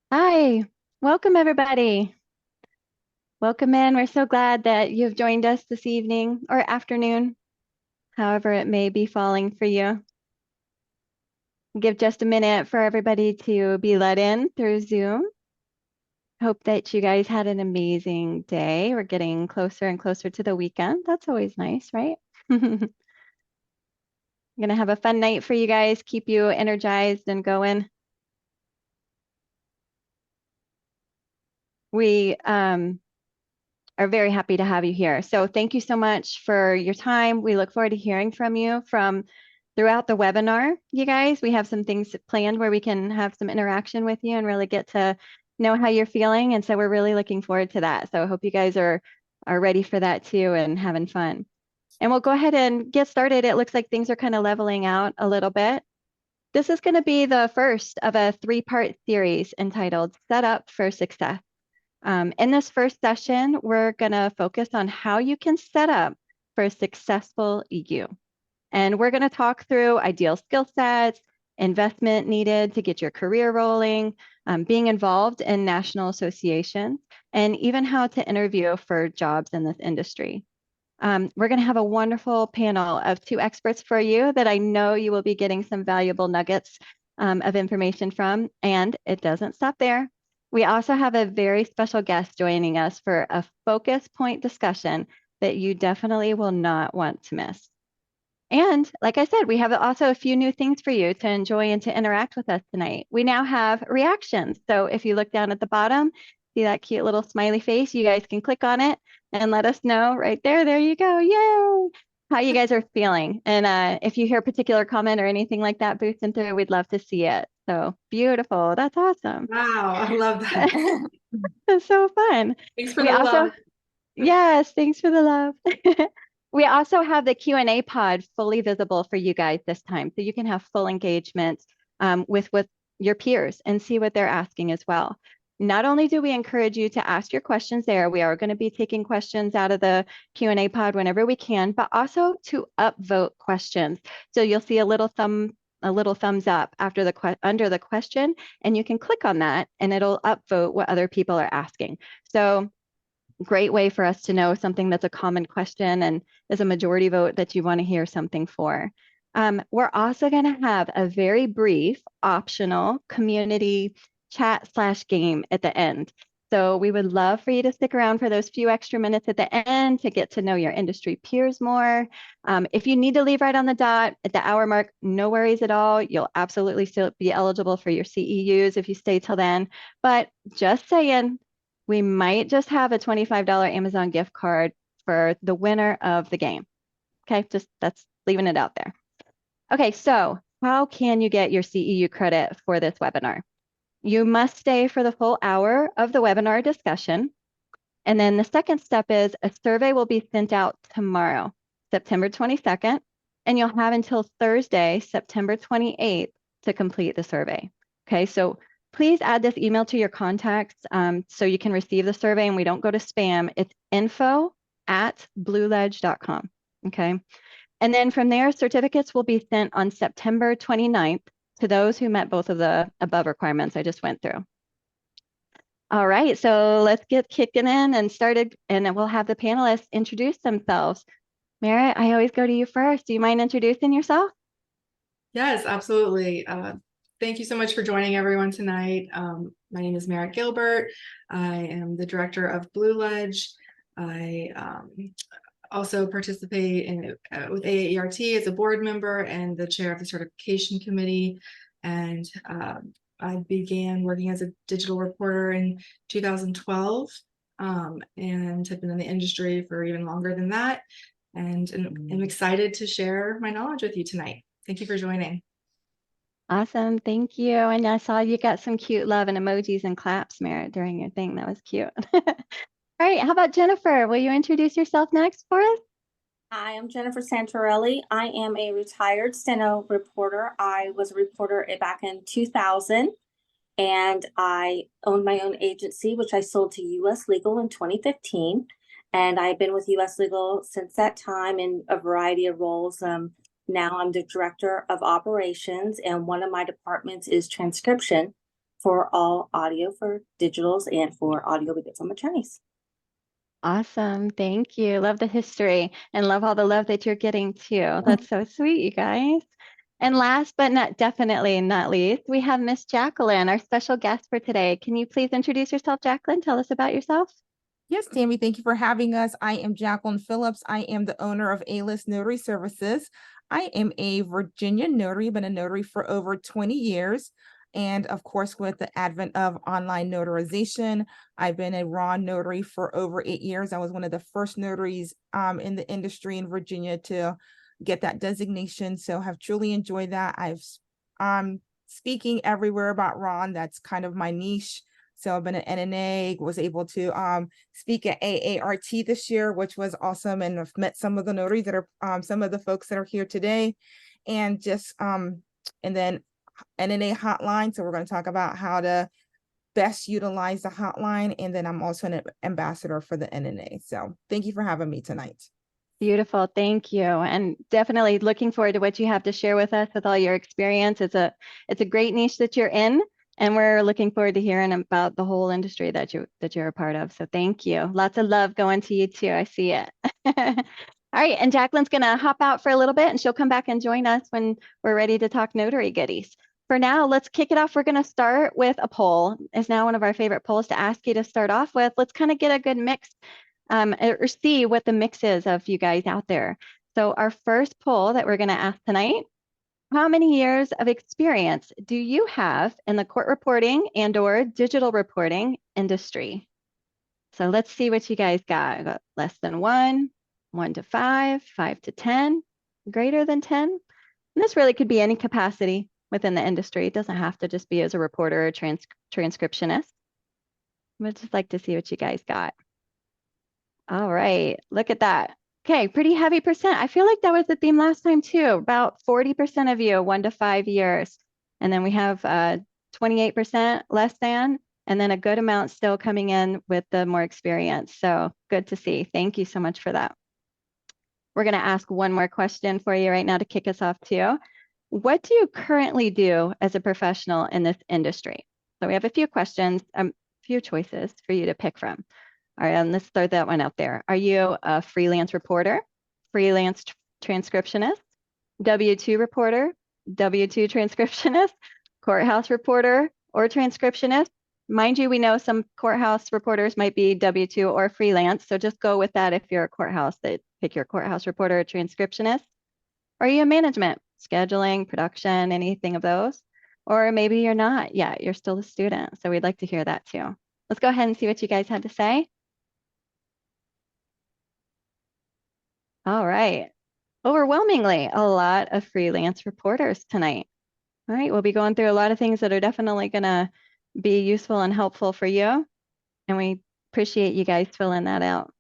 Hi, welcome everybody. Welcome in. We're so glad that you've joined us this evening or afternoon, however it may be falling for you. Give just a minute for everybody to be let in through Zoom. Hope that you guys had an amazing day. We're getting closer and closer to the weekend. That's always nice, right? I'm gonna have a fun night for you guys, keep you energized and going. We are very happy to have you here. So thank you so much for your time. We look forward to hearing from you from throughout the webinar, you guys. We have some things planned where we can have some interaction with you and really get to know how you're feeling. And so we're really looking forward to that. So I hope you guys are ready for that too and having fun. And we'll go ahead and get started. It looks like things are kind of leveling out a little bit. This is going to be the first of a three-part series entitled Set Up for Success. In this first session, we're going to focus on how you can set up for a successful you. And we're going to talk through ideal skill sets, investment needed to get your career rolling, being involved in national associations, and even how to interview for jobs in this industry. We're going to have a wonderful panel of two experts for you that I know you will be getting some valuable nuggets of information from, and it doesn't stop there. We also have a very special guest joining us for a focus point discussion that you definitely will not want to miss. And like I said, we have also a few new things for you to enjoy and to interact with us tonight. We now have reactions. So if you look down at the bottom, see that cute little smiley face, you guys can click on it and let us know right there. There you go. Yay! How you guys are feeling. And if you hear a particular comment or anything like that boosting through, we'd love to see it. So beautiful. That's awesome. Wow, I love that. That's so fun. Thanks for We the also love. Yes, thanks for the love. We also have the Q&A pod fully visible for you guys this time, so you can have full engagement with your peers and see what they're asking as well. Not only do we encourage you to ask your questions there, we are going to be taking questions out of the Q&A pod whenever we can, but also to upvote questions. So you'll see a little thumbs up after under the question, and you can click on that, and it'll upvote what other people are asking. So great way for us to know something that's a common question and is a majority vote that you want to hear something for. We're also going to have a very brief optional community chat/game at the end. So we would love for you to stick around for those few extra minutes at the end to get to know your industry peers more. If you need to leave right on the dot at the hour mark, no worries at all. You'll absolutely still be eligible for your CEUs if you stay till then. But just saying, we might just have a $25 Amazon gift card for the winner of the game. Okay, just that's leaving it out there. Okay, so how can you get your CEU credit for this webinar? You must stay for the full hour of the webinar discussion. And then the second step is a survey will be sent out tomorrow, September 22nd, and you'll have until Thursday, September 28th to complete the survey. Okay, so please add this email to your contacts so you can receive the survey and we don't go to spam. It's info@blueledge.com. Okay, and then from there, certificates will be sent on September 29th to those who met both of the above requirements I just went through. All right, so let's get kicking in and started, and then we'll have the panelists introduce themselves. Merritt, I always go to you first. Do you mind introducing yourself? Yes, absolutely. Thank you so much for joining everyone tonight. My name is Merritt Gilbert. I am the director of BlueLedge. I also participate in with AAERT as a board member and the chair of the certification committee. And I began working as a digital reporter in 2012 and have been in the industry for even longer than that. And am excited to share my knowledge with you tonight. Thank you for joining. Awesome, thank you. And I saw you got some cute love and emojis and claps, Merritt, during your thing. That was cute. All right, how about Jennifer? Will you introduce yourself next for us? Hi, I'm Jennifer Santorelli. I am a retired steno reporter. I was a reporter back in 2000, and I owned my own agency, which I sold to US Legal in 2015. And I've been with US Legal since that time in a variety of roles. Now I'm the director of operations, and one of my departments is transcription. for all audio for digitals and for audio we get from attorneys. Awesome. Thank you. Love the history and love all the love that you're getting too. That's so sweet, you guys. And last but definitely not least, we have Miss Jacqueline, our special guest for today. Can you please introduce yourself, Jacqueline? Tell us about yourself. Yes, Tammy, thank you for having us. I am Jacqueline Phillips. I am the owner of A-List Notary Services. I am a Virginia notary, been a notary for over 20 years. And of course, with the advent of online notarization, I've been a raw notary for over 8 years. I was one of the first notaries in the industry in Virginia to get that designation. So have truly enjoyed that. I've speaking everywhere about Ron. That's kind of my niche. So I've been at NNA, was able to speak at AART this year, which was awesome. And I've met some of the notaries that are some of the folks that are here today. And just and then NNA hotline. So we're going to talk about how to best utilize the hotline. And then I'm also an ambassador for the NNA. So thank you for having me tonight. Beautiful. Thank you. And definitely looking forward to what you have to share with us with all your experience. It's a great niche that you're in, and we're looking forward to hearing about the whole industry that you're a part of. So thank you. Lots of love going to you too. I see it. All right. And Jacqueline's going to hop out for a little bit and she'll come back and join us when we're ready to talk notary goodies. For now, let's kick it off. We're going to start with a poll. It's now one of our favorite polls to ask you to start off with. Let's kind of get a good mix or see what the mix is of you guys out there. So our first poll that we're going to ask tonight, how many years of experience do you have in the court reporting and or digital reporting industry? So let's see what you guys got. I got less than 1, 1 to 5, 5 to 10, greater than 10. And this really could be any capacity within the industry. It doesn't have to just be as a reporter or transcriptionist. I'd just like to see what you guys got. All right, look at that. Okay, pretty heavy percent. I feel like that was the theme last time too. About 40% of you, 1 to 5 years. And then we have 28% less than, and then a good amount still coming in with the more experience. So good to see. Thank you so much for that. We're going to ask one more question for you right now to kick us off too. What do you currently do as a professional in this industry? So we have a few questions, few choices for you to pick from. All right, and let's throw that one out there. Are you a freelance reporter, freelance transcriptionist, W-2 reporter, W-2 transcriptionist, courthouse reporter, or transcriptionist? Mind you, we know some courthouse reporters might be W-2 or freelance, so just go with that if you're a courthouse, pick your courthouse reporter or transcriptionist. Are you a management, scheduling, production, anything of those? Or maybe you're not yet, you're still a student, so we'd like to hear that too. Let's go ahead and see what you guys had to say. All right. Overwhelmingly, a lot of freelance reporters tonight. All right, we'll be going through a lot of things that are definitely going to be useful and helpful for you. And we appreciate you guys filling that out.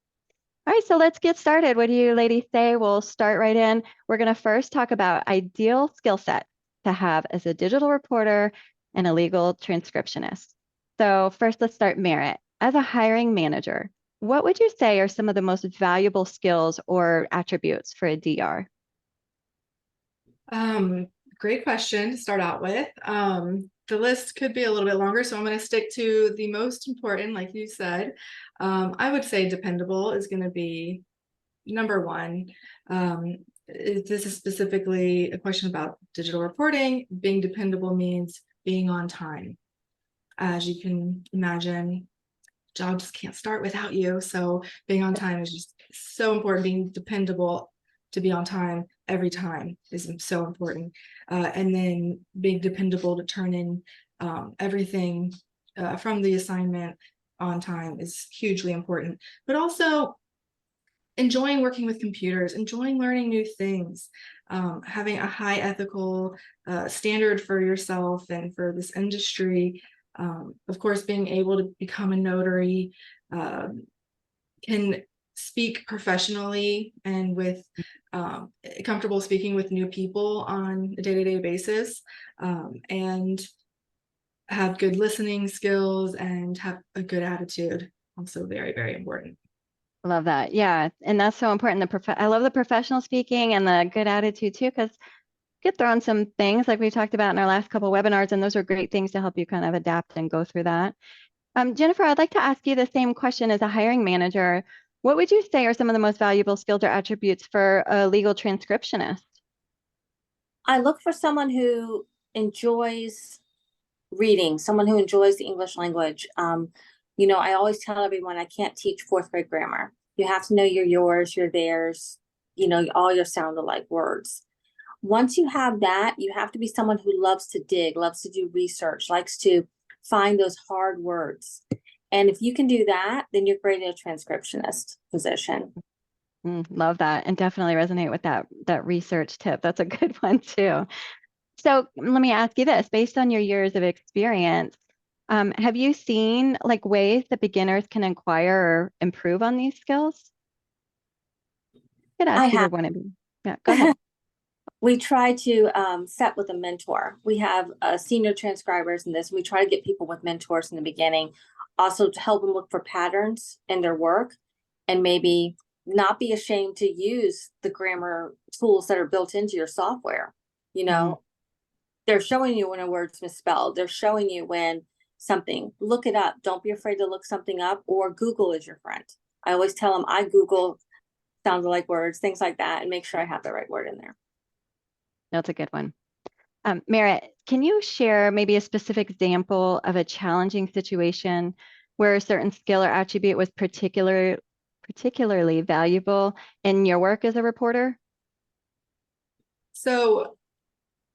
All right, so let's get started. What do you ladies say? We'll start right in. We're going to first talk about ideal skill set to have as a digital reporter and a legal transcriptionist. So first, let's start Merritt. As a hiring manager, what would you say are some of the most valuable skills or attributes for a DR? Great question to start out with. The list could be a little bit longer, so I'm going to stick to the most important, like you said. I would say dependable is going to be number one. This is specifically a question about digital reporting. Being dependable means being on time. As you can imagine, jobs can't start without you. So being on time is just so important. Being dependable to be on time every time is so important. And then being dependable to turn in everything from the assignment on time is hugely important. But also enjoying working with computers, enjoying learning new things, having a high ethical standard for yourself and for this industry. Of course, being able to become a notary, can speak professionally and with comfortable speaking with new people on a day-to-day basis, and have good listening skills and have a good attitude. Also very, very important. Love that. Yeah. And that's so important. I love the professional speaking and the good attitude too, because get thrown some things like we talked about in our last couple webinars, and those are great things to help you kind of adapt and go through that. Jennifer, I'd like to ask you the same question as a hiring manager. What would you say are some of the most valuable skills or attributes for a legal transcriptionist? I look for someone who enjoys reading, someone who enjoys the English language. I always tell everyone I can't teach fourth grade grammar. You have to know your yours, your theirs, all your sound alike words. Once you have that, you have to be someone who loves to dig, loves to do research, likes to find those hard words. And if you can do that, then you're great at a transcriptionist position. Love that, and definitely resonate with that research tip. That's a good one too. So let me ask you this, based on your years of experience, have you seen like ways that beginners can acquire or improve on these skills? I could I ask either have. one of you. Yeah, go ahead. We try to set with a mentor. We have senior transcribers in this. We try to get people with mentors in the beginning, also to help them look for patterns in their work and maybe not be ashamed to use the grammar tools that are built into your software. They're showing you when a word's misspelled. They're showing you when look it up. Don't be afraid to look something up, or Google is your friend. I always tell them I Google sound alike words, things like that, and make sure I have the right word in there. That's a good one. Merritt, can you share maybe a specific example of a challenging situation where a certain skill or attribute was particularly valuable in your work as a reporter? So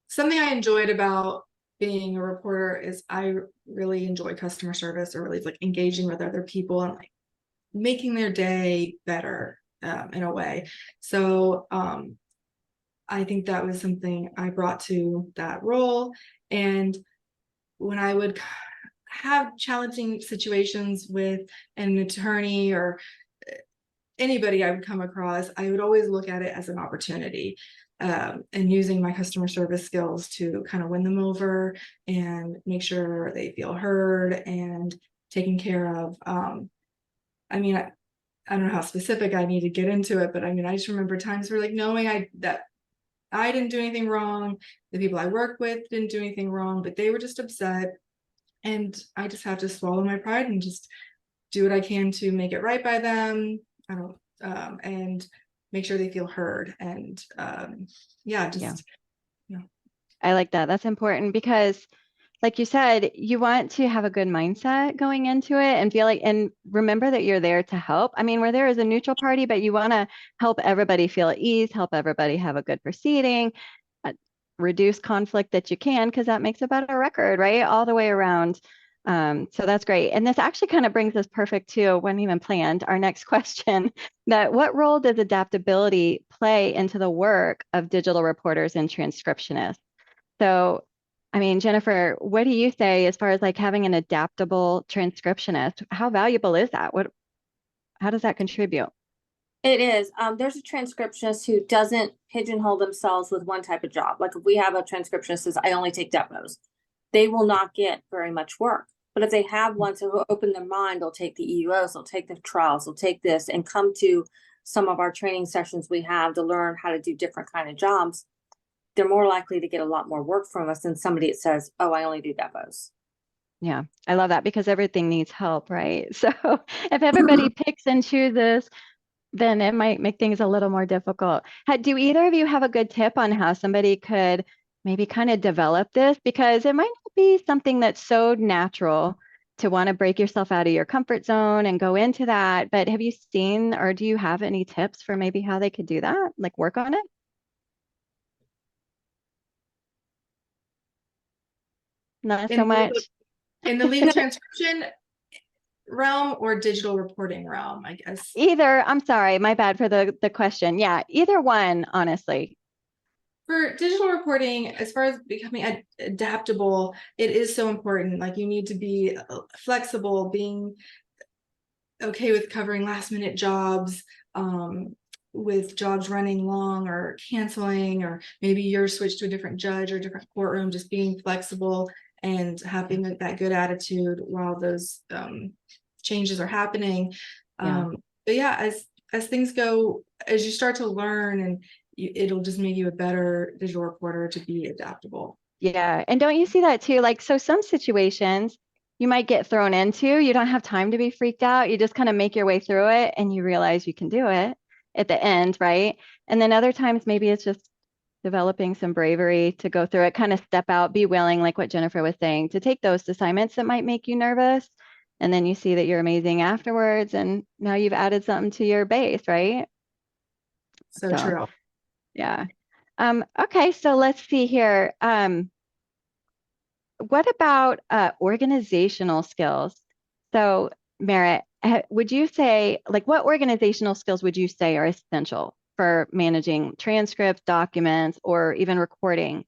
something I enjoyed about being a reporter is I really enjoy customer service, or really like engaging with other people and like making their day better in a way. So I think that was something I brought to that role. And when I would have challenging situations with an attorney or anybody I would come across, I would always look at it as an opportunity, and using my customer service skills to kind of win them over and make sure they feel heard and taken care of. I don't know how specific I need to get into it, but I just remember times where like knowing that I didn't do anything wrong, the people I work with didn't do anything wrong, but they were just upset. And I just have to swallow my pride and just do what I can to make it right by them. And make sure they feel heard. And yeah. I like that. That's important because, like you said, you want to have a good mindset going into it and feel like, and remember that you're there to help. I mean, we're there as a neutral party, but you want to help everybody feel at ease, help everybody have a good proceeding, reduce conflict that you can, because that makes a better record, right? All the way around. So that's great. And this actually kind of brings us perfect to, wasn't even planned, our next question, that what role does adaptability play into the work of digital reporters and transcriptionists? So, I mean, Jennifer, what do you say as far as like having an adaptable transcriptionist? How valuable is that? How does that contribute? It is. There's a transcriptionist who doesn't pigeonhole themselves with one type of job. Like if we have a transcriptionist who says, I only take demos, they will not get very much work. But if they have one to open their mind, they'll take the EUOs, they'll take the trials, they'll take this and come to some of our training sessions we have to learn how to do different kind of jobs. They're more likely to get a lot more work from us than somebody that says, oh, I only do demos. Yeah, I love that because everything needs help, right? So if everybody picks and chooses, then it might make things a little more difficult. Do either of you have a good tip on how somebody could maybe kind of develop this? Because it might not be something that's so natural to want to break yourself out of your comfort zone and go into that. But have you seen, or do you have any tips for maybe how they could do that, like work on it? Not so much. In the legal transcription realm or digital reporting realm, I guess. Either, I'm sorry, my bad for the question. Yeah, either one, honestly. For digital reporting, as far as becoming adaptable, it is so important. Like you need to be flexible, being okay with covering last minute jobs, with jobs running long or canceling, or maybe you're switched to a different judge or different courtroom, just being flexible and having that good attitude while those changes are happening. But yeah, as things go, as you start to learn it'll just make you a better digital reporter to be adaptable. Yeah. And don't you see that too? Like, so some situations you might get thrown into, you don't have time to be freaked out. You just kind of make your way through it and you realize you can do it at the end, right? And then other times maybe it's just developing some bravery to go through it, kind of step out, be willing, like what Jennifer was saying, to take those assignments that might make you nervous. And then you see that you're amazing afterwards. And now you've added something to your base, right? So true. Yeah. Okay, so let's see here. What about organizational skills? So, Merritt, would you say, like, what organizational skills would you say are essential for managing transcripts, documents, or even recording?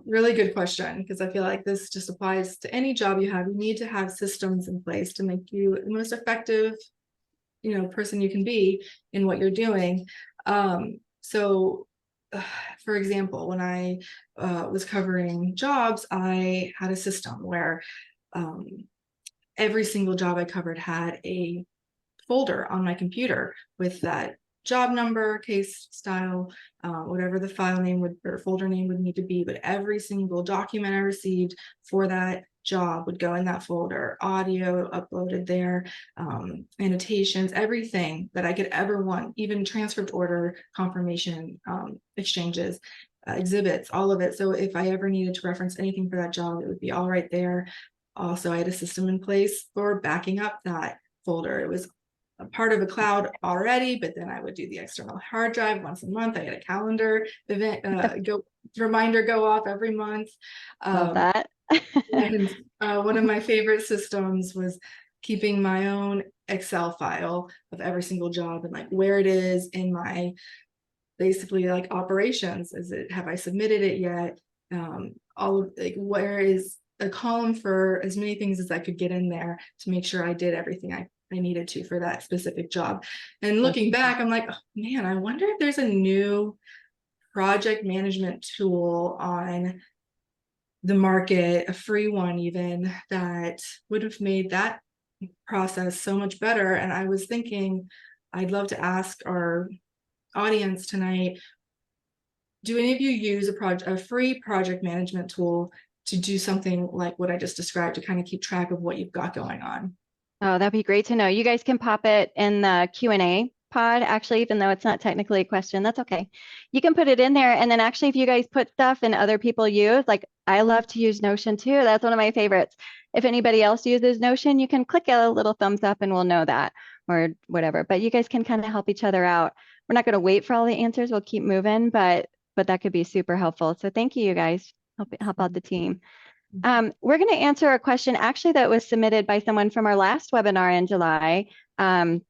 Really good question, because I feel like this just applies to any job you have. You need to have systems in place to make you the most effective, person you can be in what you're doing. So for example, when I was covering jobs, I had a system where every single job I covered had a folder on my computer with that job number, case style, whatever the file name would or folder name would need to be. But every single document I received for that job would go in that folder, audio uploaded there, annotations, everything that I could ever want, even transcript order, confirmation, exchanges, exhibits, all of it. So if I ever needed to reference anything for that job, it would be all right there. Also, I had a system in place for backing up that folder. It was a part of a cloud already, but then I would do the external hard drive once a month. I had a calendar event, reminder go off every month. Love that. And one of my favorite systems was keeping my own Excel file of every single job and like where it is in my basically like operations. Have I submitted it yet? All of like where is a column for as many things as I could get in there to make sure I did everything I needed to for that specific job. And looking back, I'm like, oh, man, I wonder if there's a new project management tool on the market, a free one even, that would have made that process so much better. And I was thinking, I'd love to ask our audience tonight, do any of you use a free project management tool to do something like what I just described, to kind of keep track of what you've got going on? Oh, that'd be great to know. You guys can pop it in the Q&A pod, actually, even though it's not technically a question, that's okay. You can put it in there. And then actually, if you guys put stuff and other people use, like I love to use Notion too. That's one of my favorites. If anybody else uses Notion, you can click a little thumbs up and we'll know that or whatever. But you guys can kind of help each other out. We're not going to wait for all the answers. We'll keep moving, but that could be super helpful. So thank you guys. Help out the team. We're going to answer a question actually that was submitted by someone from our last webinar in July. And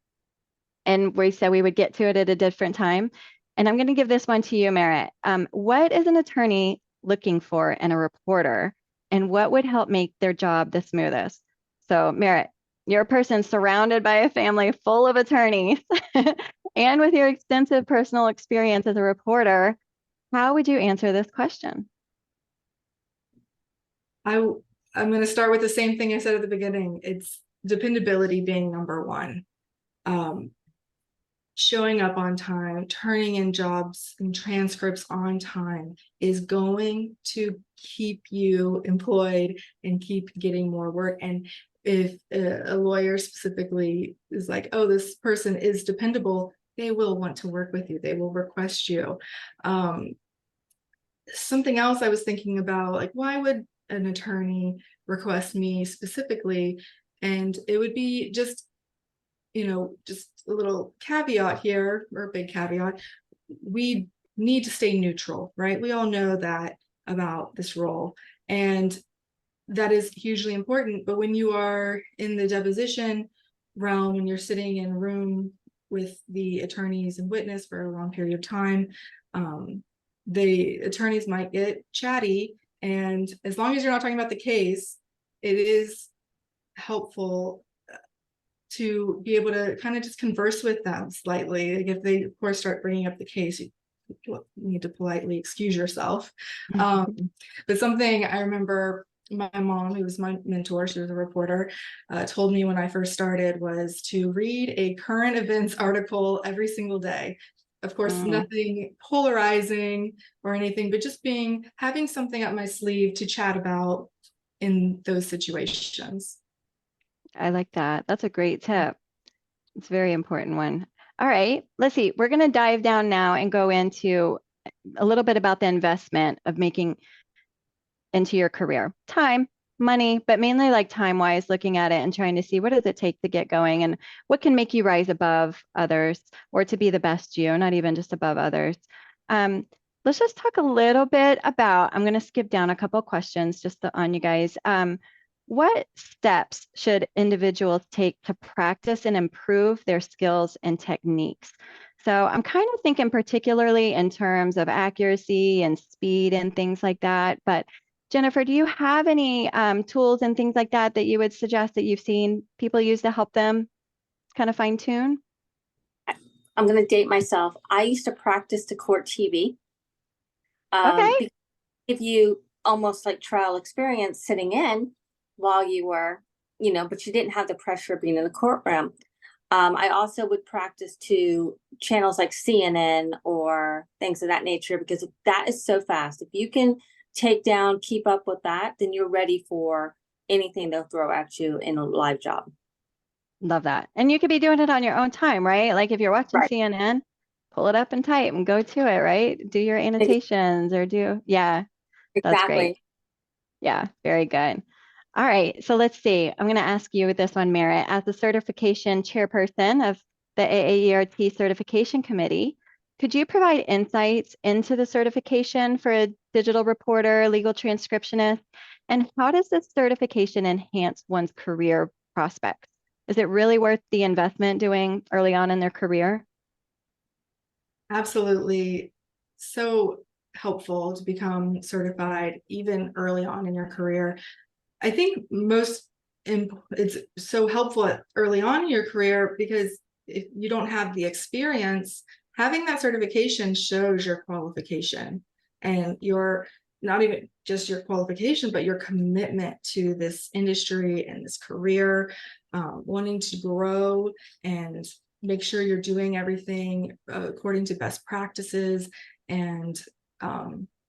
we said we would get to it at a different time. And I'm going to give this one to you, Merritt. What is an attorney looking for in a reporter? And what would help make their job the smoothest? So Merritt, you're a person surrounded by a family full of attorneys. And with your extensive personal experience as a reporter, how would you answer this question? I'm going to start with the same thing I said at the beginning. It's dependability being number one. Showing up on time, turning in jobs and transcripts on time is going to keep you employed and keep getting more work. And if a lawyer specifically is like, oh, this person is dependable, they will want to work with you. They will request you. Something else I was thinking about, like, why would an attorney request me specifically? And it would be just a little caveat here, or a big caveat. We need to stay neutral, right? We all know that about this role, and that is hugely important. But when you are in the deposition realm, when you're sitting in a room with the attorneys and witness for a long period of time, the attorneys might get chatty. And as long as you're not talking about the case, it is helpful to be able to kind of just converse with them slightly. Like if they, of course, start bringing up the case, you need to politely excuse yourself. But something I remember my mom, who was my mentor, she was a reporter, told me when I first started was to read a current events article every single day. Of course, Mhm. nothing polarizing or anything, but just having something up my sleeve to chat about in those situations. I like that. That's a great tip. It's a very important one. All right, let's see. We're going to dive down now and go into a little bit about the investment of making into your career. Time, money, but mainly like time-wise, looking at it and trying to see what does it take to get going and what can make you rise above others or to be the best you, not even just above others. Let's just talk a little bit about, I'm going to skip down a couple of questions just on you guys. What steps should individuals take to practice and improve their skills and techniques? So I'm kind of thinking particularly in terms of accuracy and speed and things like that. But Jennifer, do you have any tools and things like that that you would suggest that you've seen people use to help them kind of fine tune? I'm going to date myself. I used to practice to court TV. Okay. Because give you almost like trial experience sitting in while you were, but you didn't have the pressure of being in the courtroom. I also would practice to channels like CNN or things of that nature, because that is so fast. If you can keep up with that, then you're ready for anything they'll throw at you in a live job. Love that. And you could be doing it on your own time, right? Like if you're watching Right. CNN, pull it up and type and go to it, right? Do your annotations or yeah, that's great. Exactly. Yeah, very good. All right, so let's see. I'm going to ask you this one, Merritt. As the certification chairperson of the AAERT Certification Committee, could you provide insights into the certification for a digital reporter, legal transcriptionist, and how does this certification enhance one's career prospects? Is it really worth the investment doing early on in their career? Absolutely. So helpful to become certified even early on in your career. I think it's so helpful early on in your career because if you don't have the experience, having that certification shows your qualification and your not even just your qualification, but your commitment to this industry and this career, wanting to grow and make sure you're doing everything according to best practices. And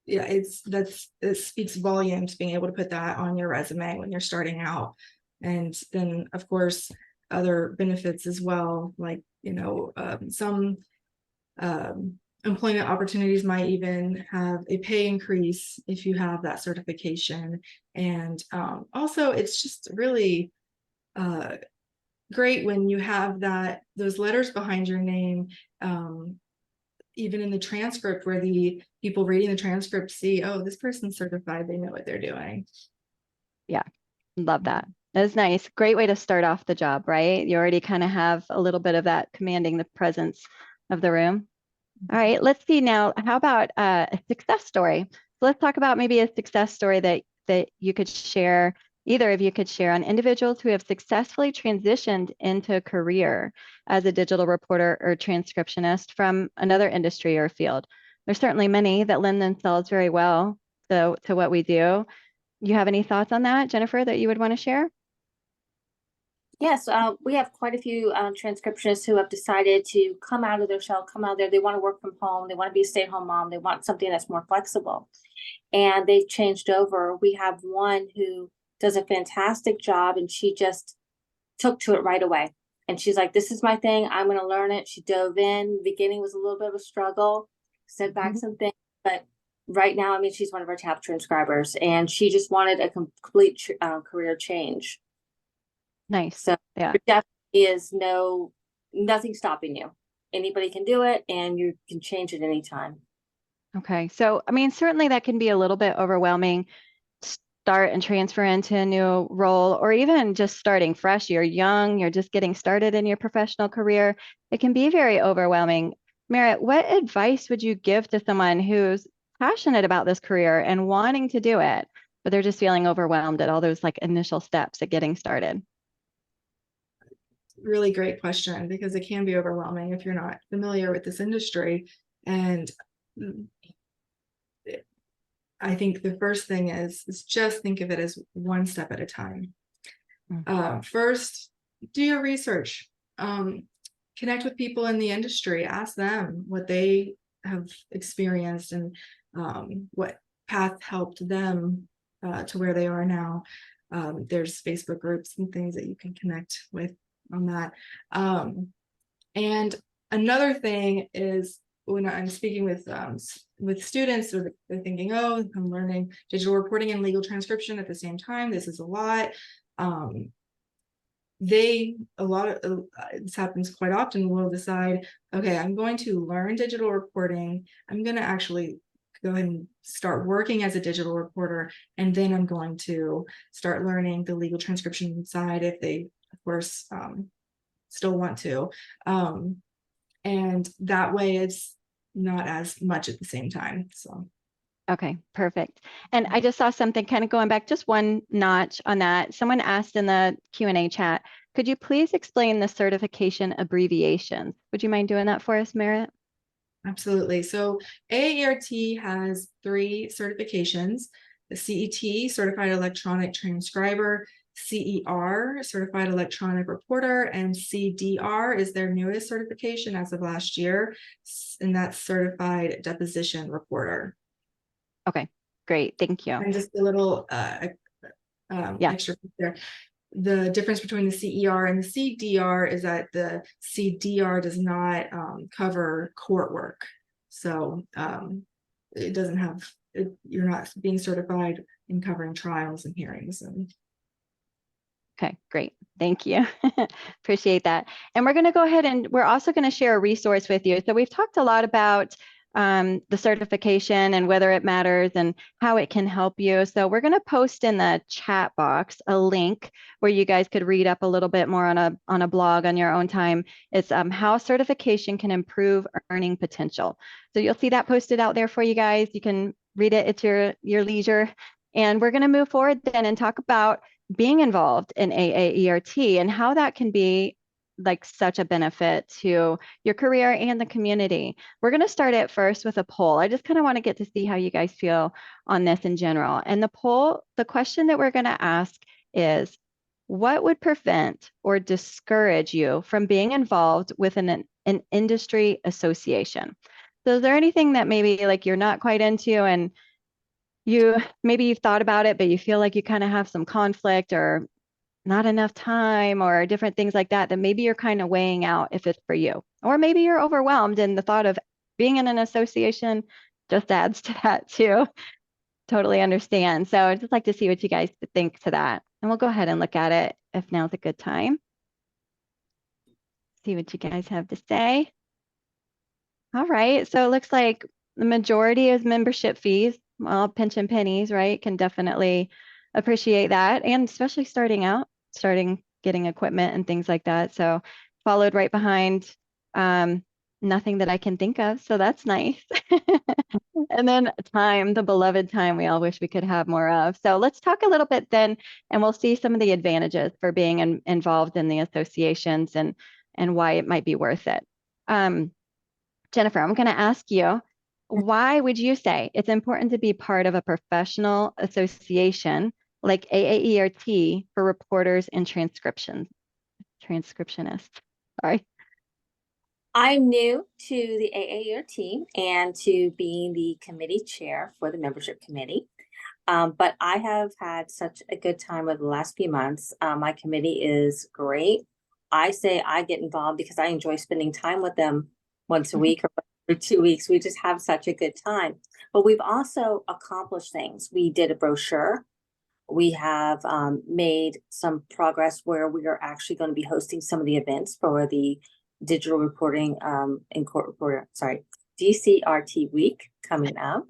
yeah, it speaks volumes being able to put that on your resume when you're starting out. And then of course other benefits as well, like some employment opportunities might even have a pay increase if you have that certification. And also it's just really great when you have those letters behind your name, even in the transcript where the people reading the transcript see, oh, this person's certified, they know what they're doing. Yeah, love that. That's nice. Great way to start off the job, right? You already kind of have a little bit of that commanding the presence of the room. All right, let's see now. How about a success story? So let's talk about maybe a success story that you could share, either of you could share on individuals who have successfully transitioned into a career as a digital reporter or transcriptionist from another industry or field. There's certainly many that lend themselves very well to what we do. You have any thoughts on that, Jennifer, that you would want to share? Yes, we have quite a few transcriptionists who have decided to come out of their shell, come out there. They want to work from home. They want to be a stay-at-home mom. They want something that's more flexible. And they've changed over. We have one who does a fantastic job, and she just took to it right away. And she's like, this is my thing. I'm going to learn it. She dove in. The beginning was a little bit of a struggle, set back some things. But right now, I mean, she's one of our top transcribers, and she just wanted a complete career change. Nice. So yeah, there definitely is nothing stopping you. Anybody can do it, and you can change it anytime. Okay. So, I mean, certainly that can be a little bit overwhelming. Start and transfer into a new role, or even just starting fresh. You're young, you're just getting started in your professional career. It can be very overwhelming. Merritt, what advice would you give to someone who's passionate about this career and wanting to do it, but they're just feeling overwhelmed at all those like initial steps at getting started? Really great question, because it can be overwhelming if you're not familiar with this industry. And I think the first thing is just think of it as one step at a time. First, do your research. connect with people in the industry, ask them what they have experienced and what path helped them to where they are now. There's Facebook groups and things that you can connect with on that. And another thing is when I'm speaking with students, they're thinking, oh, I'm learning digital reporting and legal transcription at the same time. This is a lot. This happens quite often, will decide, okay, I'm going to learn digital reporting. I'm going to actually go ahead and start working as a digital reporter, and then I'm going to start learning the legal transcription side if they, of course, still want to. And that way it's not as much at the same time. So. Okay, perfect. And I just saw something kind of going back just one notch on that. Someone asked in the Q&A chat, could you please explain the certification abbreviations? Would you mind doing that for us, Merritt? Absolutely. So AAERT has 3 certifications: the CET, Certified Electronic Transcriber, CER, Certified Electronic Reporter, and CDR is their newest certification as of last year, and that's Certified Deposition Reporter. Okay, great. Thank you. And just a little extra there. The difference between the CER and the CDR is that the CDR does not cover court work. So it doesn't have, you're not being certified in covering trials and hearings. Okay, great. Thank you. Appreciate that. And we're going to go ahead and we're also going to share a resource with you. So we've talked a lot about the certification and whether it matters and how it can help you. So we're going to post in the chat box a link where you guys could read up a little bit more on a blog on your own time. It's how certification can improve earning potential. So you'll see that posted out there for you guys. You can read it at your leisure. And we're going to move forward then and talk about being involved in AAERT and how that can be like such a benefit to your career and the community. We're going to start at first with a poll. I just kind of want to get to see how you guys feel on this in general. And the poll, the question that we're going to ask is, what would prevent or discourage you from being involved with an industry association? So is there anything that maybe like you're not quite into and maybe you've thought about it, but you feel like you kind of have some conflict or not enough time or different things like that, that maybe you're kind of weighing out if it's for you, or maybe you're overwhelmed and the thought of being in an association just adds to that too. Totally understand. So I'd just like to see what you guys think to that. And we'll go ahead and look at it if now's a good time. See what you guys have to say. All right, so it looks like the majority is membership fees. Well, pension pennies, right? Can definitely appreciate that. And especially starting getting equipment and things like that. So followed right behind nothing that I can think of. So that's nice. And then time, the beloved time we all wish we could have more of. So let's talk a little bit then, and we'll see some of the advantages for being involved in the associations and why it might be worth it. Jennifer, I'm going to ask you, why would you say it's important to be part of a professional association like AAERT for reporters and transcriptionists? Sorry. I'm new to the AAERT and to being the committee chair for the membership committee. But I have had such a good time over the last few months. My committee is great. I say I get involved because I enjoy spending time with them once a week or 2 weeks. We just have such a good time. But we've also accomplished things. We did a brochure. We have made some progress where we are actually going to be hosting some of the events for the digital reporting and court reporter, DCRT week coming up.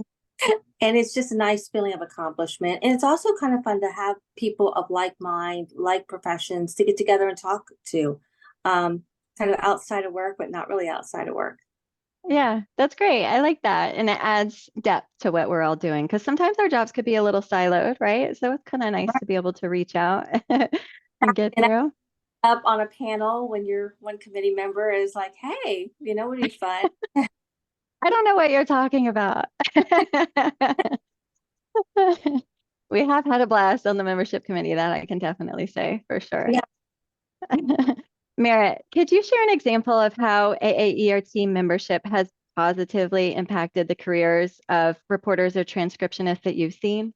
And it's just a nice feeling of accomplishment. And it's also kind of fun to have people of like mind, like professions to get together and talk to, kind of outside of work, but not really outside of work. Yeah, that's great. I like that. And it adds depth to what we're all doing because sometimes our jobs could be a little siloed, right? So it's kind of nice to be able to reach out and get through. Up on a panel when your one committee member is like, hey, would be fun. I don't know what you're talking about. We have had a blast on the membership committee, that I can definitely say for sure. Yeah. Merritt, could you share an example of how AAERT membership has positively impacted the careers of reporters or transcriptionists that you've seen?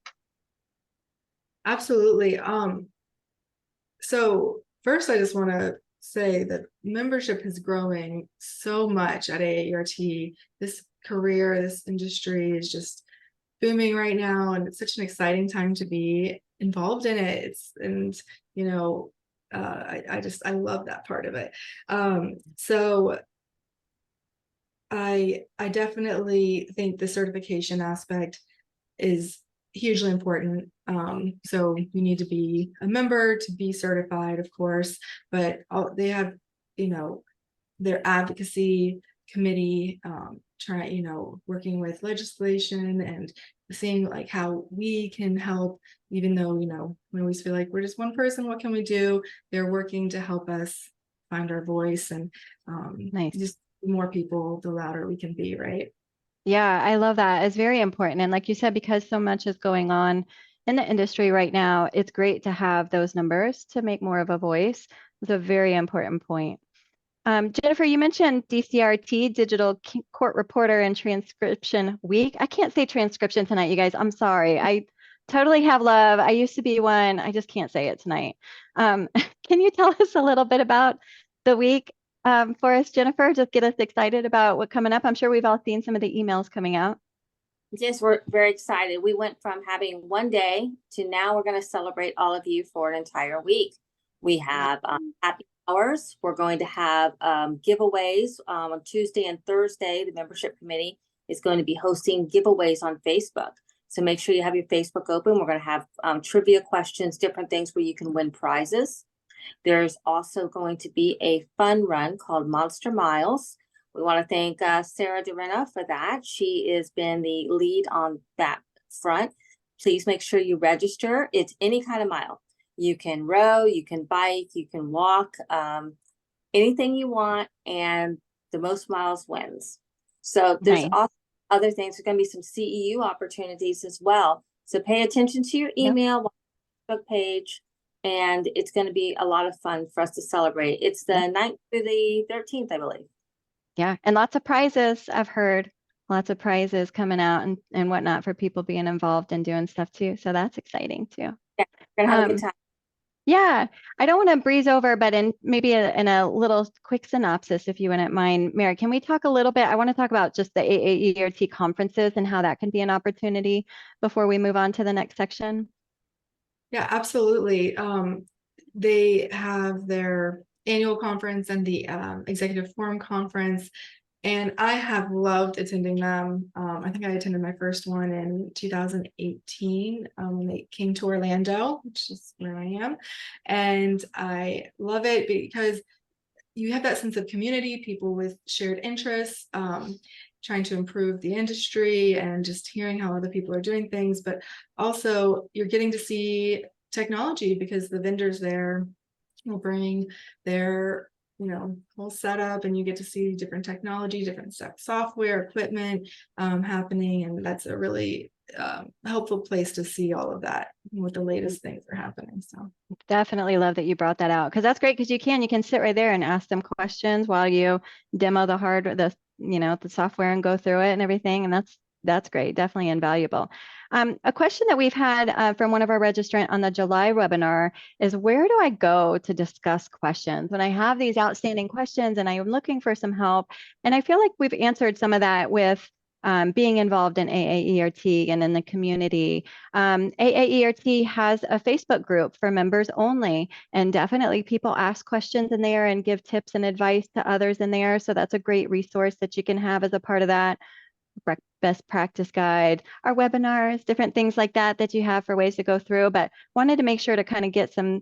Absolutely. So first, I just want to say that membership is growing so much at AART. This career, this industry is just booming right now, and it's such an exciting time to be involved in it. I love that part of it. So I definitely think the certification aspect is hugely important. So you need to be a member to be certified, of course, but they have, their advocacy committee, working with legislation and seeing like how we can help, even though, we always feel like we're just one person, what can we do? They're working to help us find our voice, and Nice. just more people, the louder we can be, right? Yeah, I love that. It's very important. And like you said, because so much is going on in the industry right now, it's great to have those numbers to make more of a voice. It's a very important point. Jennifer, you mentioned DCRT, Digital Court Reporter and Transcription Week. I can't say transcription tonight, you guys. I'm sorry. I totally have love. I used to be one. I just can't say it tonight. Can you tell us a little bit about the week for us, Jennifer? Just get us excited about what's coming up. I'm sure we've all seen some of the emails coming out. Yes, we're very excited. We went from having one day to now we're going to celebrate all of you for an entire week. We have happy hours. We're going to have giveaways on Tuesday and Thursday. The membership committee is going to be hosting giveaways on Facebook. So make sure you have your Facebook open. We're going to have trivia questions, different things where you can win prizes. There's also going to be a fun run called Monster Miles. We want to thank Sarah DeRena for that. She has been the lead on that front. Please make sure you register. It's any kind of mile. You can row, you can bike, you can walk, anything you want, and the most miles wins. So there's Nice. also other things. There's going to be some CEU opportunities as well. So pay attention to your email, Facebook page, and it's going to be a lot of fun for us to celebrate. It's the 9th through the 13th, I believe. Yeah, and lots of prizes. I've heard lots of prizes coming out and whatnot for people being involved and doing stuff too. So that's exciting too. Yeah, we're gonna have a good time. Yeah, I don't want to breeze over, but in a little quick synopsis, if you wouldn't mind, Mary, can we talk a little bit? I want to talk about just the AAERT conferences and how that can be an opportunity before we move on to the next section. Yeah, absolutely. They have their annual conference and the executive forum conference, and I have loved attending them. I think I attended my first one in 2018 when they came to Orlando, which is where I am, and I love it because you have that sense of community, people with shared interests, trying to improve the industry and just hearing how other people are doing things. But also you're getting to see technology because the vendors there will bring their whole setup, and you get to see different technology, different software, equipment happening, and that's a really helpful place to see all of that, what the latest things are happening. So Definitely love that you brought that out because that's great because you can sit right there and ask them questions while you demo the software and go through it and everything, and that's great, definitely invaluable. A question that we've had from one of our registrants on the July webinar is, where do I go to discuss questions when I have these outstanding questions and I'm looking for some help? And I feel like we've answered some of that with being involved in AAERT and in the community. AAERT has a Facebook group for members only, and definitely people ask questions in there and give tips and advice to others in there. So that's a great resource that you can have as a part of that. Best practice guide, our webinars, different things like that you have for ways to go through, but wanted to make sure to kind of get some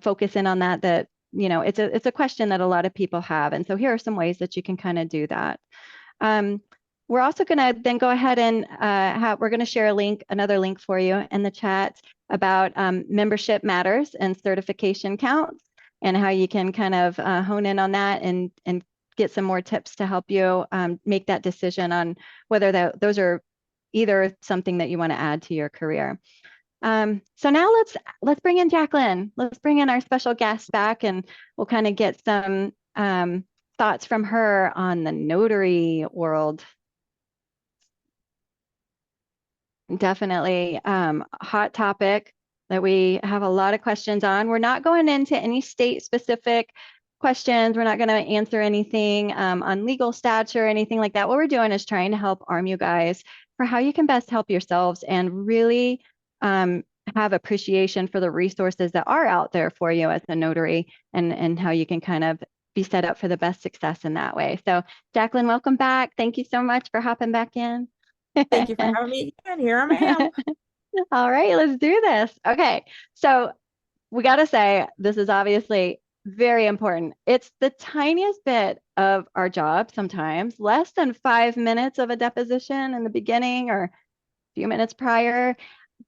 focus in on that it's a question that a lot of people have. And so here are some ways that you can kind of do that. We're also going to then go ahead and we're going to share another link for you in the chat about membership matters and certification counts, and how you can kind of hone in on that and get some more tips to help you make that decision on whether those are either something that you want to add to your career. So now let's bring in Jacqueline. Let's bring in our special guest back, and we'll kind of get some thoughts from her on the notary world. Definitely hot topic that we have a lot of questions on. We're not going into any state specific questions. We're not going to answer anything on legal stats or anything like that. What we're doing is trying to help arm you guys for how you can best help yourselves and really have appreciation for the resources that are out there for you as a notary, and how you can kind of be set up for the best success in that way. So Jacqueline, welcome back. Thank you so much for hopping back in. Thank you for having me again. Here I am. All right, let's do this. Okay, so we got to say this is obviously very important. It's the tiniest bit of our job sometimes, less than 5 minutes of a deposition in the beginning or a few minutes prior,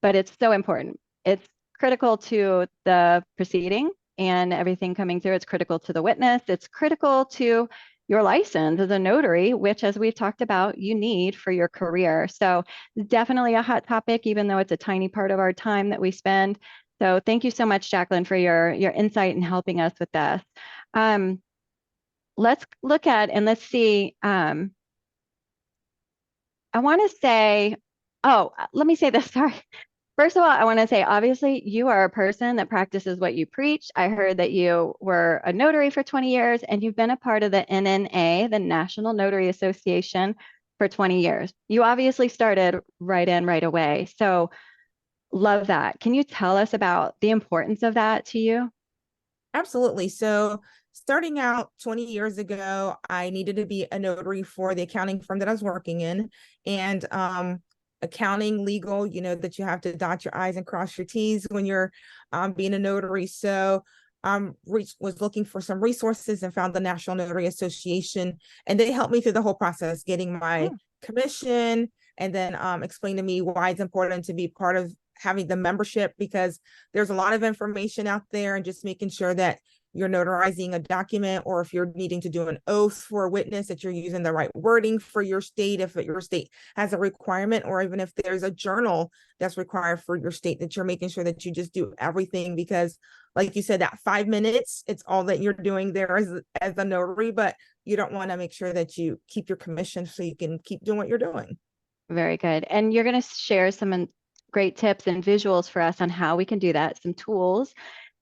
but it's so important. It's critical to the proceeding and everything coming through. It's critical to the witness. It's critical to your license as a notary, which, as we've talked about, you need for your career. So definitely a hot topic, even though it's a tiny part of our time that we spend. So thank you so much, Jacqueline, for your insight and helping us with this. Let's look at and let's see. I want to say, let me say this, sorry. First of all, I want to say, obviously, you are a person that practices what you preach. I heard that you were a notary for 20 years, and you've been a part of the NNA, the National Notary Association, for 20 years. You obviously started right in right away. So love that. Can you tell us about the importance of that to you? Absolutely. So starting out 20 years ago, I needed to be a notary for the accounting firm that I was working in. And accounting, legal, you know, that you have to dot your I's and cross your T's when you're being a notary. So was looking for some resources and found the National Notary Association, and they helped me through the whole process, getting my commission, and then explained to me why it's important to be part of having the membership, because there's a lot of information out there, and just making sure that you're notarizing a document, or if you're needing to do an oath for a witness, that you're using the right wording for your state, if your state has a requirement, or even if there's a journal that's required for your state, that you're making sure that you just do everything. Because like you said, that 5 minutes, it's all that you're doing there as a notary, but you don't want to make sure that you keep your commission so you can keep doing what you're doing. Very good. And you're going to share some great tips and visuals for us on how we can do that, some tools.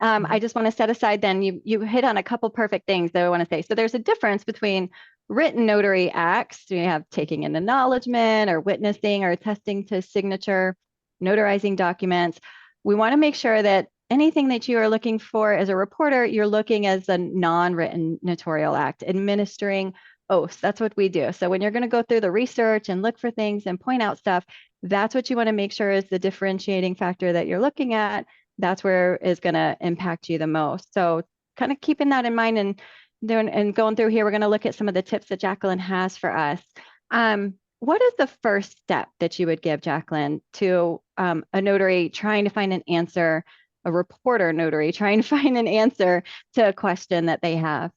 I just want to set aside then, you hit on a couple perfect things that I want to say. So there's a difference between written notary acts. You have taking an acknowledgement or witnessing or attesting to signature, notarizing documents. We want to make sure that anything that you are looking for as a reporter, you're looking as a non-written notarial act, administering oaths. That's what we do. So when you're going to go through the research and look for things and point out stuff, that's what you want to make sure is the differentiating factor that you're looking at. That's where is going to impact you the most. So kind of keeping that in mind and going through here, we're going to look at some of the tips that Jacqueline has for us. What is the first step that you would give, Jacqueline, to a notary trying to find an answer, a reporter notary trying to find an answer to a question that they have?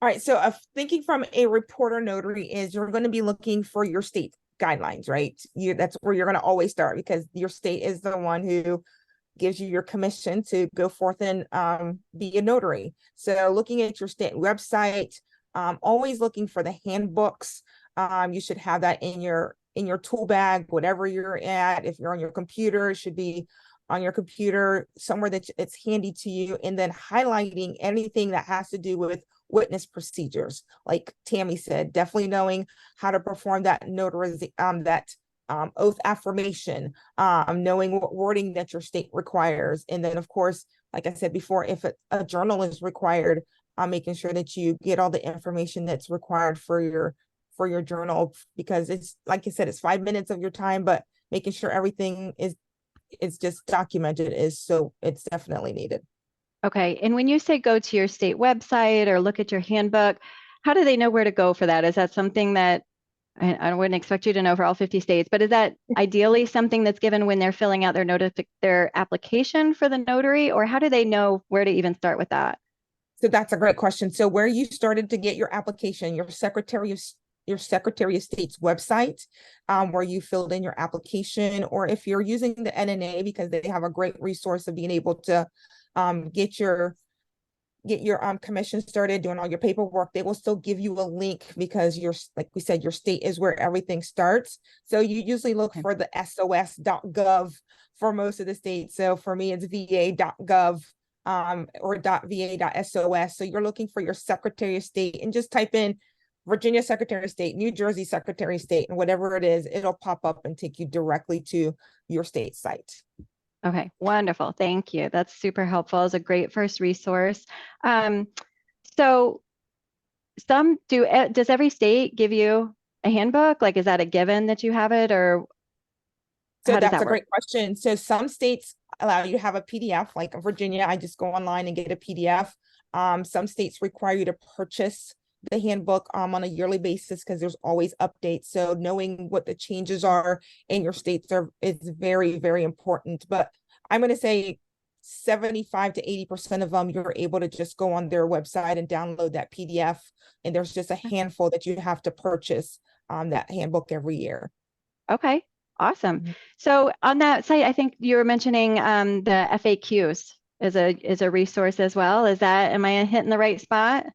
All right. So thinking from a reporter notary is you're going to be looking for your state guidelines, right? That's where you're going to always start, because your state is the one who gives you your commission to go forth and be a notary. So looking at your state website, always looking for the handbooks. You should have that in your tool bag, whatever you're at. If you're on your computer, it should be on your computer somewhere that it's handy to you, and then highlighting anything that has to do with witness procedures. Like Tammy said, definitely knowing how to perform that oath affirmation, knowing what wording that your state requires. And then, of course, like I said before, if a journal is required, making sure that you get all the information that's required for your journal, because it's, like I said, it's 5 minutes of your time, but making sure everything is just documented it's definitely needed. Okay. And when you say go to your state website or look at your handbook, how do they know where to go for that? Is that something that I wouldn't expect you to know for all 50 states, but is that ideally something that's given when they're filling out their application for the notary, or how do they know where to even start with that? So that's a great question. So where you started to get your application, your Secretary of your Secretary of State's website, where you filled in your application, or if you're using the NNA, because they have a great resource of being able to get your commission started, doing all your paperwork, they will still give you a link, because like we said, your state is where everything starts. So you usually look for the sos.gov for most of the states. So for me, it's va.gov or .va.sos. So you're looking for your Secretary of State and just type in Virginia Secretary of State, New Jersey Secretary of State, and whatever it is, it'll pop up and take you directly to your state site. Okay, wonderful. Thank you. That's super helpful. It's a great first resource. So does every state give you a handbook? Like, is that a given that you have it, or So how does that's that a work? great question. So some states allow you to have a PDF, like Virginia, I just go online and get a PDF. Some states require you to purchase the handbook on a yearly basis, because there's always updates. So knowing what the changes are in your states is very, very important. But I'm going to say 75 to 80% of them, you're able to just go on their website and download that PDF. And there's just a handful that you have to purchase that handbook every year. Okay, awesome. Mhm. So on that site, I think you were mentioning the FAQs is a resource as well. Am I hitting the right spot?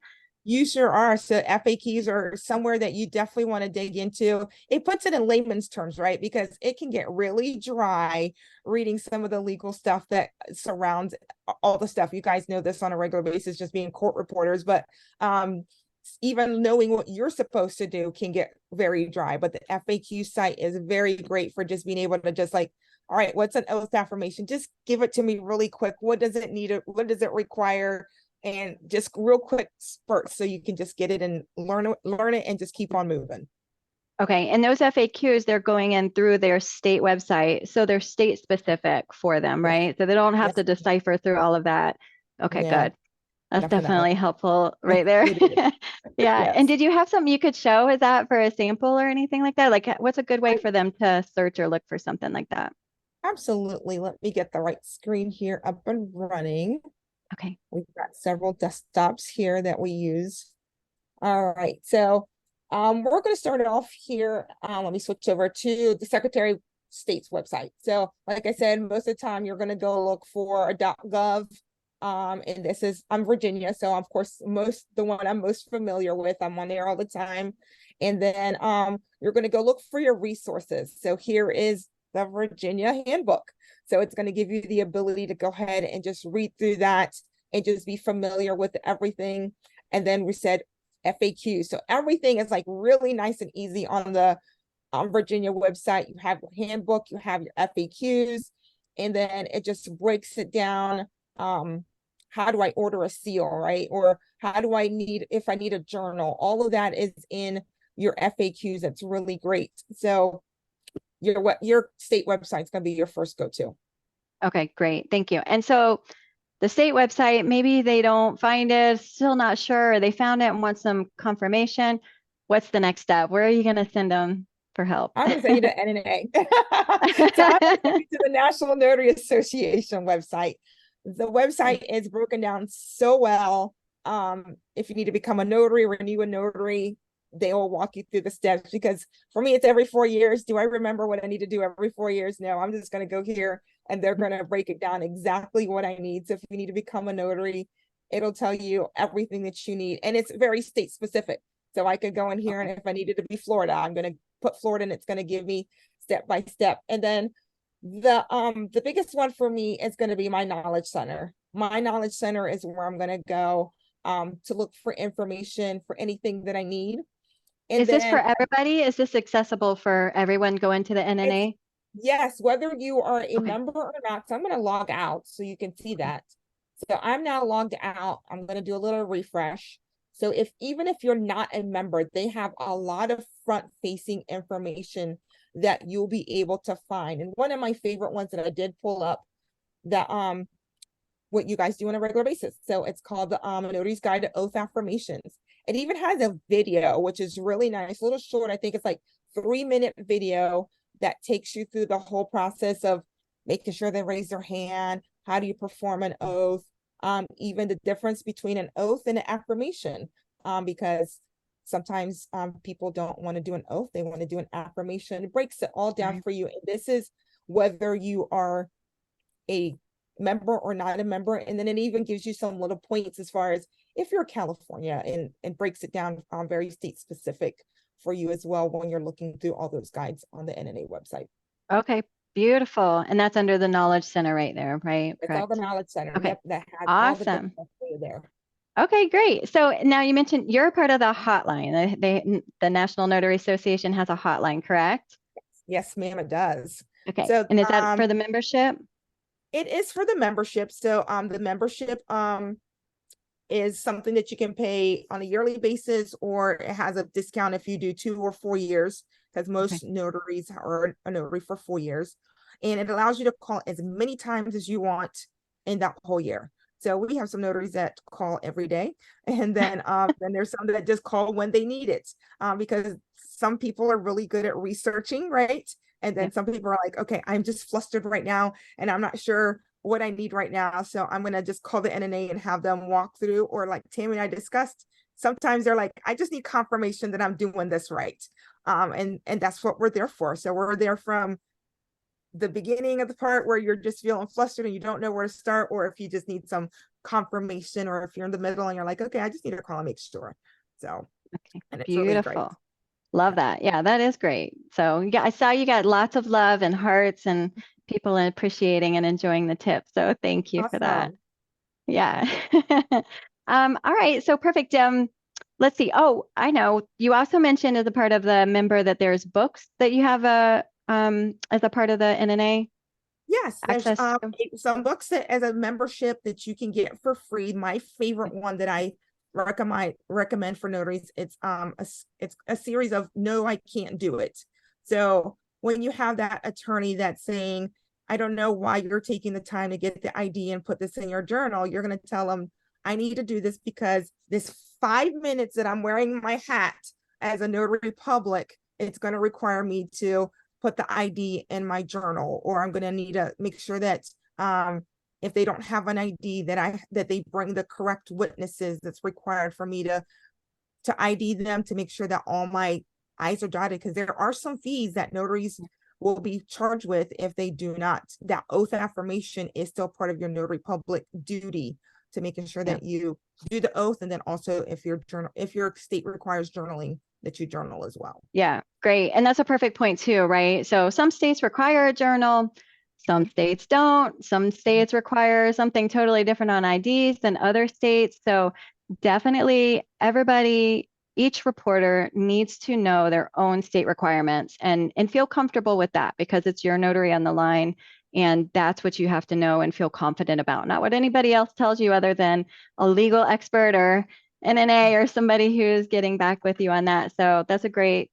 You sure are. So FAQs are somewhere that you definitely want to dig into. It puts it in layman's terms, right? Because it can get really dry reading some of the legal stuff that surrounds all the stuff. You guys know this on a regular basis, just being court reporters, but even knowing what you're supposed to do can get very dry. But the FAQ site is very great for just being able to just like, all right, what's an oath affirmation? Just give it to me really quick. What does it need? What does it require? And just real quick spurts, so you can just get it and learn it and just keep on moving. Okay, and those FAQs, they're going in through their state website, so they're state specific for them, Yes. right? So they don't have Yes. to decipher through all of that. Okay, Yeah, good. That's definitely. definitely helpful right there. It is. Yeah, Yes. and did you have something you could show? Is that for a sample or anything like that? Like, what's a good way for them to search or look for something like that? Absolutely. Let me get the right screen here up and running. Okay. We've got several desktops here that we use. All right, so we're going to start it off here. Let me switch over to the Secretary of State's website. So like I said, most of the time you're going to go look for a .gov. And I'm Virginia, so of course the one I'm most familiar with, I'm on there all the time. And then you're going to go look for your resources. So here is the Virginia handbook. So it's going to give you the ability to go ahead and just read through that and just be familiar with everything. And then we said FAQ. So everything is like really nice and easy on the Virginia website. You have your handbook, you have your FAQs, and then it just breaks it down. How do I order a seal, right? Or if I need a journal, all of that is in your FAQs. That's really great. So your state website is going to be your first go-to. Okay, great. Thank you. And so the state website, maybe they don't find it, still not sure, or they found it and want some confirmation. What's the next step? Where are you going to send them for help? I'm going to say the NNA. So I'm going to send you to the National Notary Association website. The website is broken down so well. If you need to become a notary, renew a notary, they will walk you through the steps, because for me, it's every 4 years. Do I remember what I need to do every 4 years? No, I'm just going to go here and they're going to break it down exactly what I need. So if you need to become a notary, it'll tell you everything that you need. And it's very state specific. So I could go in here, and if I needed to be Florida, I'm going to put Florida, and it's going to give me step by step. And then the biggest one for me is going to be my knowledge center. My knowledge center is where I'm going to go to look for information for anything that I need. And Is this for everybody? Is this accessible for everyone going to the NNA? Yes, whether you are a Okay. member or not. So I'm going to log out so you can see that. So I'm now logged out. I'm going to do a little refresh. So even if you're not a member, they have a lot of front-facing information that you'll be able to find. And one of my favorite ones that I did pull up, that what you guys do on a regular basis. So it's called the Notary's Guide to Oath Affirmations. It even has a video, which is really nice, a little short. I think it's like 3-minute video that takes you through the whole process of making sure they raise their hand. How do you perform an oath? Even the difference between an oath and an affirmation, because Sometimes people don't want to do an oath, they want to do an affirmation. It breaks it all down Right. for you. And this is whether you are a member or not a member. And then it even gives you some little points as far as if you're California, and breaks it down very state specific for you as well when you're looking through all those guides on the NNA website. Okay, beautiful. And that's under the Knowledge Center right there, right? It's all the Correct. Knowledge Center. Okay, Yep, that has all the good awesome. stuff for you there. Okay, great. So now you mentioned you're a part of the hotline. The National Notary Association has a hotline, correct? Yes, ma'am, it does. Okay, So and is that for the membership? it is for the membership. So the membership is something that you can pay on a yearly basis, or it has a discount if you do 2 or 4 years, because most notaries are a notary for 4 years. And it allows you to call as many times as you want in that whole year. So we have some notaries that call every day, and then there's some that just call when they need it, because some people are really good at researching, right? And then some people are like, okay, I'm just flustered right now, and I'm not sure what I need right now. So I'm going to just call the NNA and have them walk through, or like Tammy and I discussed, sometimes they're like, I just need confirmation that I'm doing this right. And that's what we're there for. So we're there from the beginning of the part where you're just feeling flustered and you don't know where to start, or if you just need some confirmation, or if you're in the middle and you're like, okay, I just need to call and make sure. So, and it's really great. Beautiful. Love that. Yeah, that is great. So yeah, I saw you got lots of love and hearts and people appreciating and enjoying the tips. So thank you for that. Awesome. Yeah. All right. So perfect. Let's see. Oh, I know. You also mentioned as a part of the member that there's books that you have as a part of the NNA Yes, there's access to. some books that as a membership that you can get for free. My favorite one that I recommend for notaries, it's a series of No, I Can't Do It. So when you have that attorney that's saying, I don't know why you're taking the time to get the ID and put this in your journal, you're going to tell them, I need to do this because this 5 minutes that I'm wearing my hat as a notary public, it's going to require me to put the ID in my journal, or I'm going to need to make sure that if they don't have an ID that they bring the correct witnesses that's required for me to ID them, to make sure that all my I's are dotted, because there are some fees that notaries will be charged with if they do not. That oath affirmation is still part of your notary public duty, to making sure that you do the oath, and then also if your state requires journaling, that you journal as well. Yeah, great. And that's a perfect point too, right? So some states require a journal, some states don't. Some states require something totally different on IDs than other states. So definitely everybody, each reporter needs to know their own state requirements and feel comfortable with that, because it's your notary on the line. And that's what you have to know and feel confident about, not what anybody else tells you other than a legal expert or NNA or somebody who's getting back with you on that. So that's a great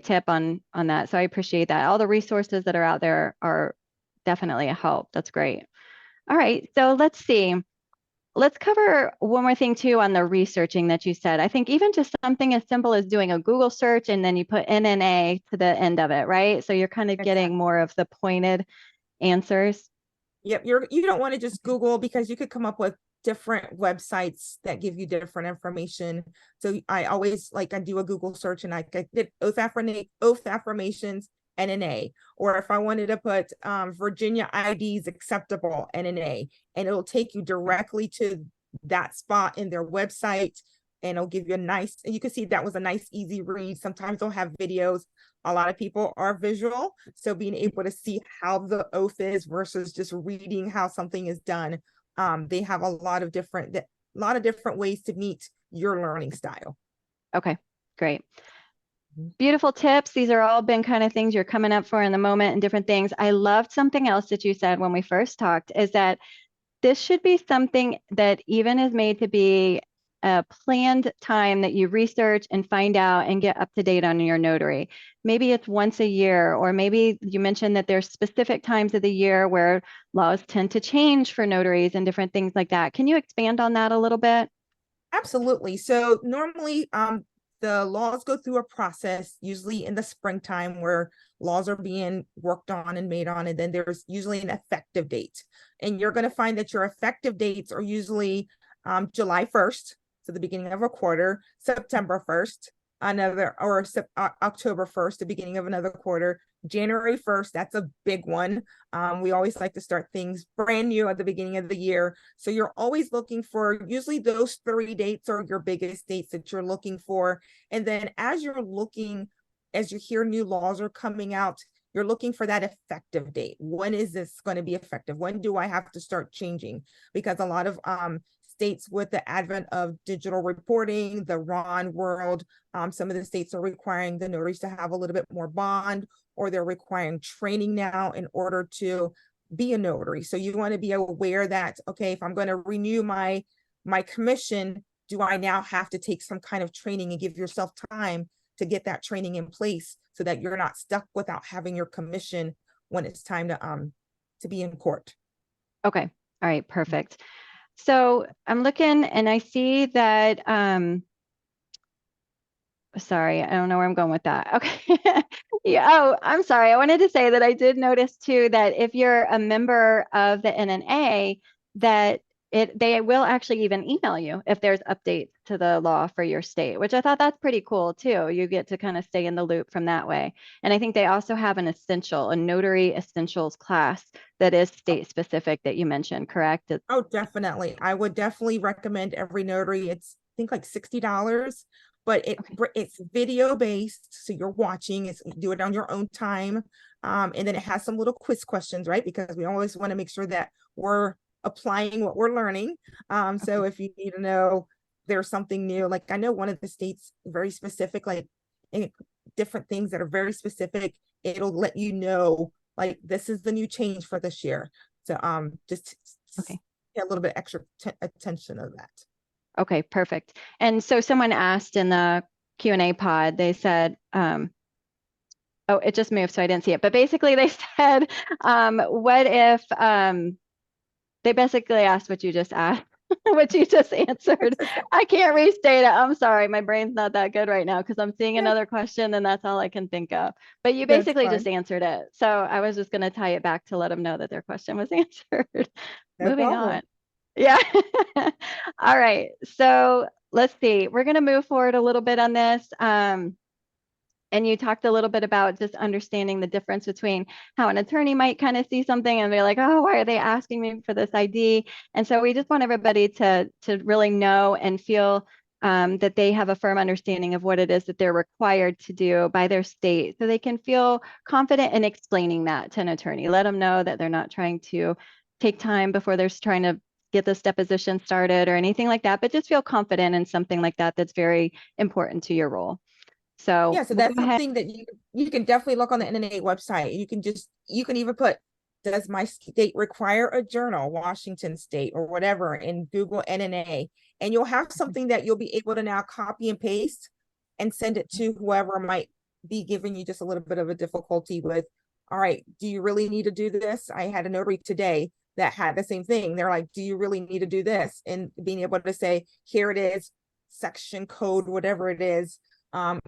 tip on that. So I appreciate that. All the resources that are out there are definitely a help. That's great. All right. So let's see. Let's cover one more thing too on the researching that you said. I think even just something as simple as doing a Google search and then you put NNA to the end of it, right? So you're kind of getting more of the pointed answers. Yep, you don't want to just Google, because you could come up with different websites that give you different information. So I always I do a Google search, and I did oath affirmations NNA, or if I wanted to put Virginia IDs acceptable NNA, and it'll take you directly to that spot in their website, and it'll give you and you can see that was a nice easy read. Sometimes they'll have videos. A lot of people are visual, so being able to see how the oath is versus just reading how something is done. They have a lot of different ways to meet your learning style. Okay, great. Beautiful tips. These are all been kind of things you're coming up for in the moment and different things. I loved something else that you said when we first talked, is that this should be something that even is made to be a planned time that you research and find out and get up to date on your notary. Maybe it's once a year, or maybe you mentioned that there's specific times of the year where laws tend to change for notaries and different things like that. Can you expand on that a little bit? Absolutely. So normally the laws go through a process, usually in the springtime, where laws are being worked on and made on, and then there's usually an effective date. And you're going to find that your effective dates are usually July 1st, so the beginning of a quarter, September 1st, another, or October 1st, the beginning of another quarter. January 1st, that's a big one. We always like to start things brand new at the beginning of the year. So you're always looking for, usually those 3 dates are your biggest dates that you're looking for. And then as you're looking, as you hear new laws are coming out, you're looking for that effective date. When is this going to be effective? When do I have to start changing? Because a lot of states, with the advent of digital reporting, the RON world, some of the states are requiring the notaries to have a little bit more bond, or they're requiring training now in order to be a notary. So you want to be aware that, okay, if I'm going to renew my commission, do I now have to take some kind of training and give yourself time to get that training in place so that you're not stuck without having your commission when it's time to be in court. Okay. All right. Perfect. So I'm looking and I see that, sorry, I don't know where I'm going with that. Okay. Yeah. Oh, I'm sorry. I wanted to say that I did notice too, that if you're a member of the NNA, that they will actually even email you if there's updates to the law for your state, which I thought that's pretty cool too. You get to kind of stay in the loop from that way. And I think they also have a notary essentials class that is state specific that you mentioned, correct? Oh, definitely. I would definitely recommend every notary. It's, I think, like $60, but it's video based. So you're watching, do it on your own time. And then it has some little quiz questions, right? Because we always want to make sure that we're applying what we're learning. So if you need to know there's something new, like I know one of the states very specific, like different things that are very specific, it'll let you know, like, this is the new change for this year. So just Okay. get a little bit extra attention of that. Okay, perfect. And so someone asked in the Q&A pod, they said, oh, it just moved, so I didn't see it. But basically they said, what if, they basically asked what you just asked, what you just answered. I can't restate it. I'm sorry. My brain's not that good right now because I'm seeing another question and that's all I can think of. But you basically just answered it. So I was just going to tie it back to let them know that their question was answered. No Moving problem. on. Yeah. All right. So let's see. We're going to move forward a little bit on this. And you talked a little bit about just understanding the difference between how an attorney might kind of see something and be like, oh, why are they asking me for this ID? And so we just want everybody to really know and feel that they have a firm understanding of what it is that they're required to do by their state, so they can feel confident in explaining that to an attorney. Let them know that they're not trying to take time before they're trying to get this deposition started or anything like that, but just feel confident in something like that that's very important to your role. So Yeah, so that's something that you can definitely look on the NNA website. You can even put, does my state require a journal, Washington State or whatever, in Google NNA, and you'll have something that you'll be able to now copy and paste and send it to whoever might be giving you just a little bit of a difficulty with, all right, do you really need to do this? I had a notary today that had the same thing. They're like, do you really need to do this? And being able to say, here it is, section code, whatever it is.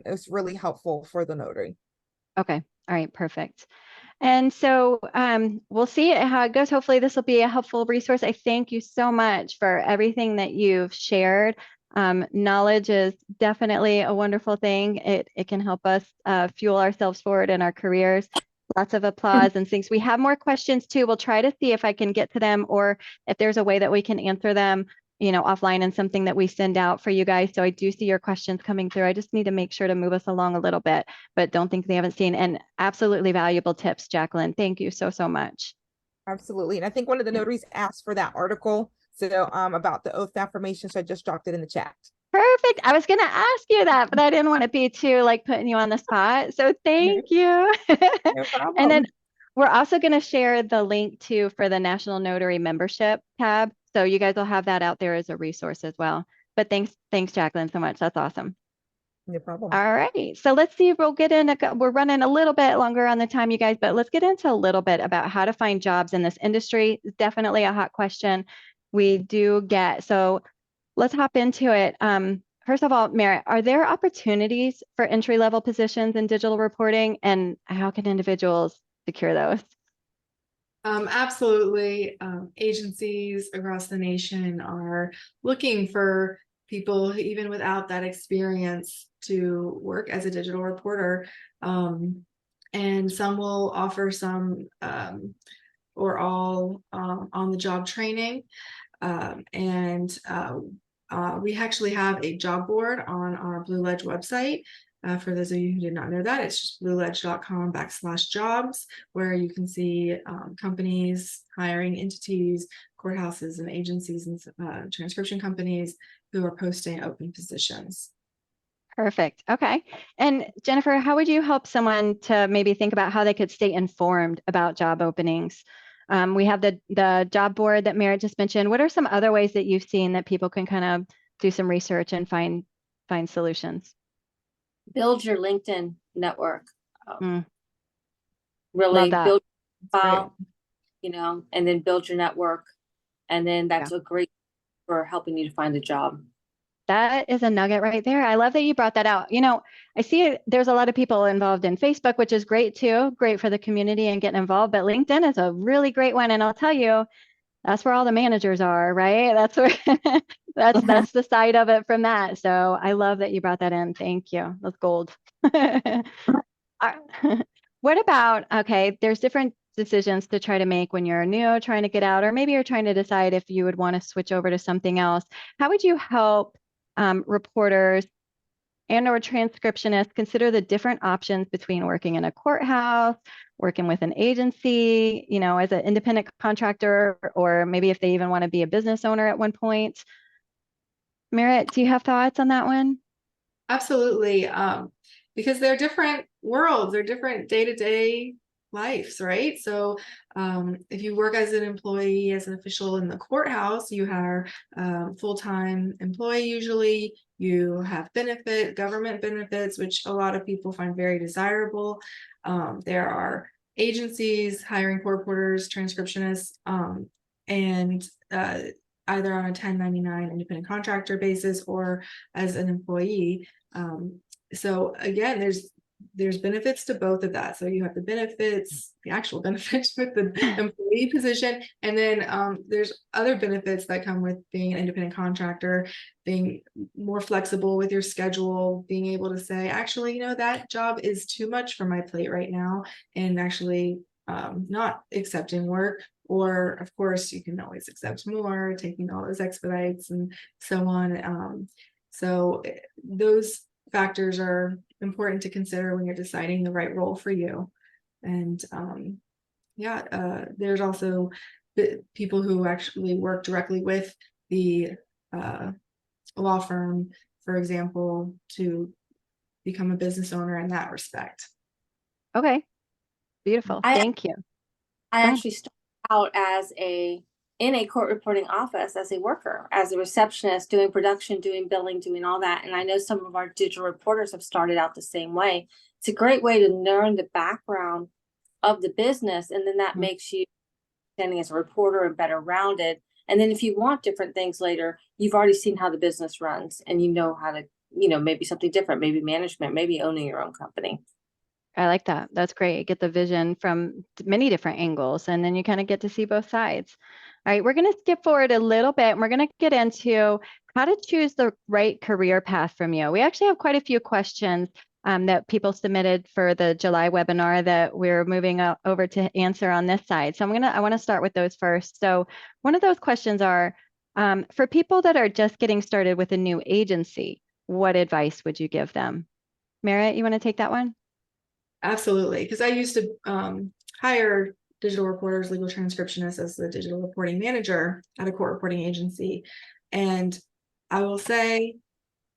It's really helpful for the notary. Okay. All right. Perfect. And so we'll see how it goes. Hopefully this will be a helpful resource. I thank you so much for everything that you've shared. Knowledge is definitely a wonderful thing. It can help us fuel ourselves forward in our careers. Lots of applause and things. We have more questions too. We'll try to see if I can get to them, or if there's a way that we can answer them, offline, and something that we send out for you guys. So I do see your questions coming through. I just need to make sure to move us along a little bit, but don't think they haven't seen. And absolutely valuable tips, Jacqueline. Thank you so, so much. Absolutely. And I think one of the notaries asked for that article. So about the oath affirmation. So I just dropped it in the chat. Perfect. I was going to ask you that, but I didn't want to be too putting you on the spot. So thank you. No problem. And then we're also going to share the link for the National Notary Membership tab. So you guys will have that out there as a resource as well. But thanks, Jacqueline, so much. That's awesome. No problem. All right. So let's see if we'll get in. We're running a little bit longer on the time, you guys, but let's get into a little bit about how to find jobs in this industry. It's definitely a hot question we do get. So let's hop into it. First of all, Merritt, are there opportunities for entry-level positions in digital reporting, and how can individuals secure those? Absolutely. Agencies across the nation are looking for people even without that experience to work as a digital reporter. And some will offer some or all on the job training. We actually have a job board on our BlueLedge website. For those of you who did not know that, it's just blueledge.com/jobs, where you can see companies, hiring entities, courthouses and agencies and transcription companies who are posting open positions. Perfect. Okay. And Jennifer, how would you help someone to maybe think about how they could stay informed about job openings? We have the job board that Merritt just mentioned. What are some other ways that you've seen that people can kind of do some research and find solutions? Build your LinkedIn network. Love Really that. build your That's file, and then build your network. And then that's a great for helping you to find a job. That is a nugget right there. I love that you brought that out. I see there's a lot of people involved in Facebook, which is great too, great for the community and getting involved, but LinkedIn is a really great one. And I'll tell you, that's where all the managers are, right? That's where that's the side of it from that. So I love that you brought that in. Thank you. That's gold. What about, okay, there's different decisions to try to make when you're new, trying to get out, or maybe you're trying to decide if you would want to switch over to something else. How would you help reporters and/or transcriptionists consider the different options between working in a courthouse, working with an agency, as an independent contractor, or maybe if they even want to be a business owner at one point? Merritt, do you have thoughts on that one? Absolutely. Because they're different worlds, they're different day-to-day lives, right? So if you work as an employee, as an official in the courthouse, you are a full-time employee usually. You have government benefits, which a lot of people find very desirable. There are agencies hiring court reporters, transcriptionists, and either on a 1099 independent contractor basis or as an employee. So again, there's benefits to both of that. So you have the benefits, the actual benefits with the employee position, and then there's other benefits that come with being an independent contractor, being more flexible with your schedule, being able to say, actually, that job is too much for my plate right now, and actually not accepting work. Or of course, you can always accept more, taking all those expedites and so on. So those factors are important to consider when you're deciding the right role for you. And there's also the people who actually work directly with the law firm, for example, to become a business owner in that respect. Okay, beautiful. Thank you. I actually started out in a court reporting office as a worker, as a receptionist, doing production, doing billing, doing all that. And I know some of our digital reporters have started out the same way. It's a great way to learn the background of the business. And then that makes you standing as a reporter and better rounded. And then if you want different things later, you've already seen how the business runs and you know how to, maybe something different, maybe management, maybe owning your own company. I like that. That's great. Get the vision from many different angles, and then you kind of get to see both sides. All right, we're going to skip forward a little bit, and we're going to get into how to choose the right career path from you. We actually have quite a few questions that people submitted for the July webinar that we're moving over to answer on this side. So I want to start with those first. So one of those questions are, for people that are just getting started with a new agency, what advice would you give them? Merritt, you want to take that one? Absolutely, because I used to hire digital reporters, legal transcriptionists as the digital reporting manager at a court reporting agency. And I will say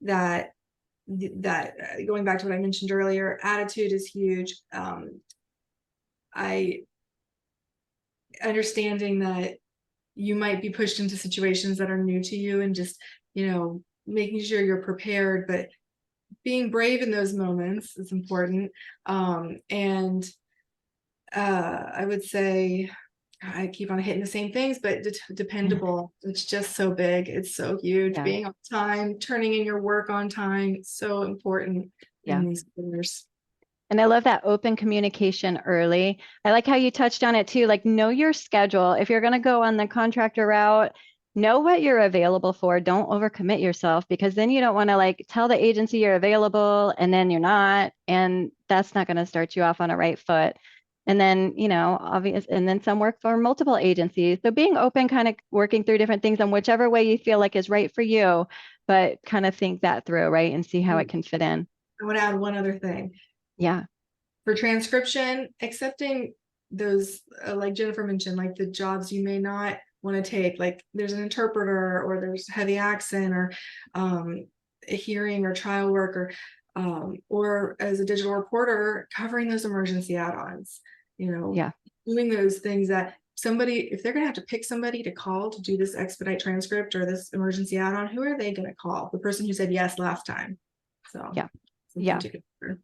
that going back to what I mentioned earlier, attitude is huge. Understanding that you might be pushed into situations that are new to you and just, making sure you're prepared, but being brave in those moments is important. And I would say, I keep on hitting the same things, but dependable. It's just so big. It's so huge. Being on time, turning in your work on time, it's so important in these careers. And I love that open communication early. I like how you touched on it too, like know your schedule. If you're going to go on the contractor route, know what you're available for. Don't overcommit yourself, because then you don't want to like tell the agency you're available and then you're not. And that's not going to start you off on a right foot. And then, and then some work for multiple agencies. So being open, kind of working through different things on whichever way you feel like is right for you, but kind of think that through, right? And see how it can fit in. I want to add one other thing. Yeah. For transcription, accepting those, like Jennifer mentioned, like the jobs you may not want to take, like there's an interpreter or there's heavy accent or a hearing or trial work or as a digital reporter, covering those emergency add-ons, Yeah. doing those things that somebody, if they're going to have to pick somebody to call to do this expedite transcript or this emergency add-on, who are they going to call? The person who said yes last time. So Yeah. something Yeah. to consider.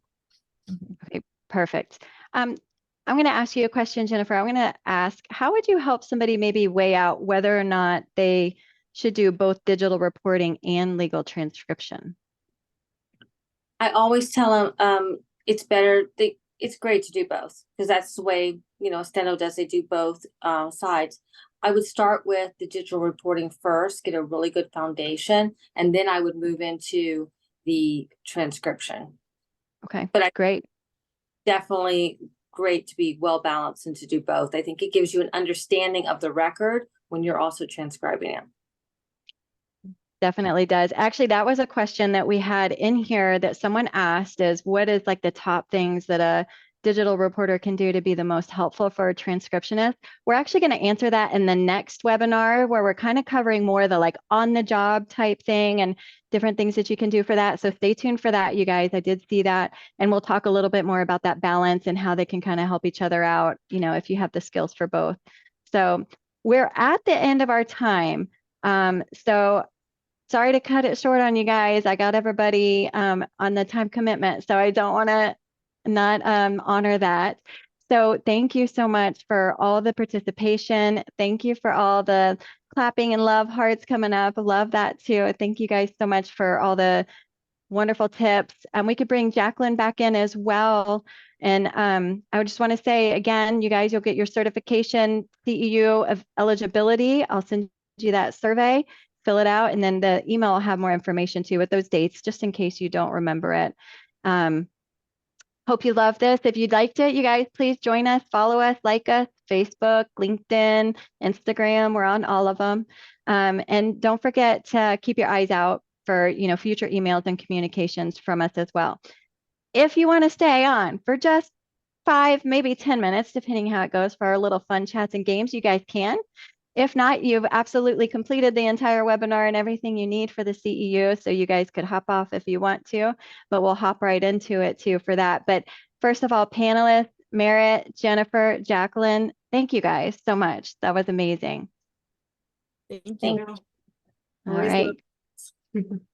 Okay, perfect. I'm going to ask you a question, Jennifer. I'm going to ask, how would you help somebody maybe weigh out whether or not they should do both digital reporting and legal transcription? I always tell them it's better. It's great to do both because that's the way Steno does. They do both sides. I would start with the digital reporting first, get a really good foundation, and then I would move into the transcription. Okay, but great. Definitely great to be well balanced and to do both. I think it gives you an understanding of the record when you're also transcribing it. Definitely does. Actually, that was a question that we had in here that someone asked, is what is like the top things that a digital reporter can do to be the most helpful for a transcriptionist? We're actually going to answer that in the next webinar, where we're kind of covering more of the like on the job type thing and different things that you can do for that. So stay tuned for that, you guys. I did see that. And we'll talk a little bit more about that balance and how they can kind of help each other out, if you have the skills for both. So we're at the end of our time. So sorry to cut it short on you guys. I got everybody on the time commitment, so I don't want to not honor that. So thank you so much for all the participation. Thank you for all the clapping and love hearts coming up. Love that too. Thank you guys so much for all the wonderful tips. And we could bring Jacqueline back in as well. And I would just want to say again, you guys, you'll get your certification CEU of eligibility. I'll send you that survey, fill it out, and then the email will have more information too with those dates, just in case you don't remember it. Hope you love this. If you liked it, you guys, please join us, follow us, like us, Facebook, LinkedIn, Instagram. We're on all of them. And don't forget to keep your eyes out for future emails and communications from us as well. If you want to stay on for just 5, maybe 10 minutes, depending how it goes, for our little fun chats and games, you guys can. If not, you've absolutely completed the entire webinar and everything you need for the CEU, so you guys could hop off if you want to, but we'll hop right into it too for that. But first of all, panelists, Merritt, Jennifer, Jacqueline, thank you guys so much. That was amazing. Thank you. Thank All right.